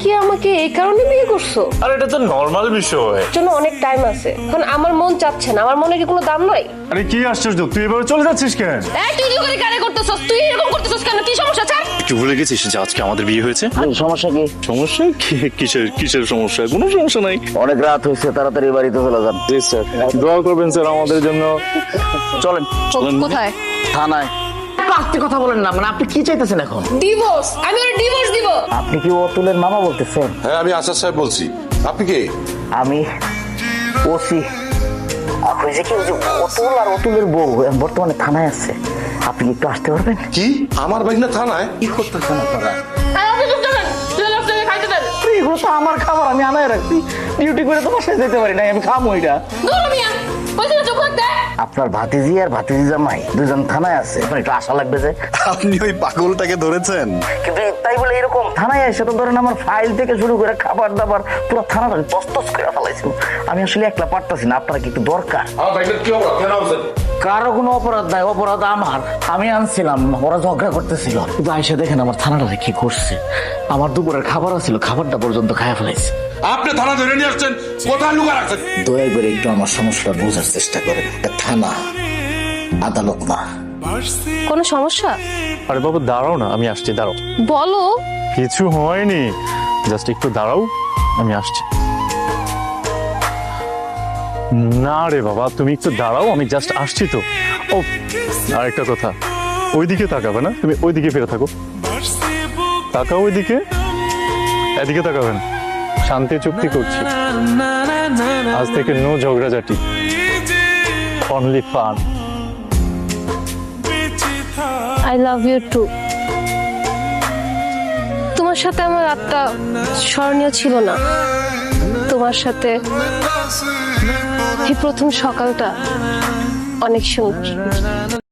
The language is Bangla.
কি আমাকে এই কারণে বিয়ে করছো? আর এটা তো নর্মাল বিষয়। জন্য অনেক টাইম আছে, এখন আমার মন চাচ্ছে না। আমার মনে কি কোনো দাম নাই? আরে কি আশ্চর্য, তুই এভাবে চলে যাচ্ছিস কেন? এই তুই কি করে কারে করতেছস? তুই এরকম করতেছস কেন? কি সমস্যা? ছাড়। তুই ভুলে গেছিস যে আজকে আমাদের বিয়ে হয়েছে? সমস্যা কি? সমস্যা কিসের কিসের সমস্যা? কোনো সমস্যা নাই। অনেক রাত হয়েছে, তাড়াতাড়ি বাড়িতে চলে যান। জি স্যার, দোয়া করবেন স্যার আমাদের জন্য। চলেন কোথায়? থানায়। আস্তে কথা বলেন না, মানে আপনি কি চাইতেছেন এখন? ডিভোর্স। আমি ওর ডিভোর্স দিব। আপনি কি অতুলের মামা বলতেছেন? হ্যাঁ, আমি আসাদ সাহেব বলছি। আপনি কে? আমি ওসি। আপনি যে কি ওই যে অতুল আর অতুলের বউ বর্তমানে থানায় আছে, আপনি কি একটু আসতে পারবেন? কি আমার ভাগনা থানায়? কি করতেছেন আপনারা? আপনি চুপ থাকেন। চলো আপনাকে খাইতে দেন। এগুলো তো আমার খাবার, আমি আনায় রাখছি। ডিউটি করে তো বাসায় যেতে পারি না, আমি খামো এটা। দূর মিয়া। কইছিস চুপ থাকতে? আপনার ভাতিজি আর ভাতিজি জামাই দুজন থানায় আছে, আপনার একটু আশা লাগবে যে। আপনি ওই পাগলটাকে ধরেছেন? কিন্তু তাই বলে এরকম থানায় এসে তো ধরেন আমার ফাইল থেকে শুরু করে খাবার দাবার পুরো থানাটা তস্তস করে ফেলাইছিল। আমি আসলে একলা পারতাছি না, আপনারা কি একটু দরকার? আমার ভাগনার কি অপরাধ? কেন আনছেন? কারো কোনো অপরাধ নাই, অপরাধ আমার। আমি আনছিলাম, ওরা ঝগড়া করতেছিল। কিন্তু আইসা দেখেন আমার থানাটা কি করছে। আমার দুপুরের খাবার ছিল, খাবারটা পর্যন্ত খায়া ফেলাইছে। আপনি থানা ধরে নিয়ে আসছেন, কোথায় লুকা রাখছেন? দয়া করে একটু আমার সমস্যাটা বোঝার চেষ্টা করেন। এটা থানা, আদালত না। কোনো সমস্যা? আরে বাবু দাঁড়াও না, আমি আসছি, দাঁড়াও। বলো। কিছু হয়নি, জাস্ট একটু দাঁড়াও, আমি আসছি। না রে বাবা, তুমি একটু দাঁড়াও, আমি জাস্ট আসছি তো। ও আরেকটা কথা, ওইদিকে তাকাবে না, তুমি ওইদিকে ফিরে থাকো। তাকাও ওইদিকে, এদিকে তাকাবে না। শান্তি চুক্তি করছি, আজ থেকে নো ঝগড়াঝাটি, only fun. I love you too. তোমার সাথে আমার রাতটা স্মরণীয় ছিল না। তোমার সাথে এই প্রথম সকালটা অনেক সুন্দর।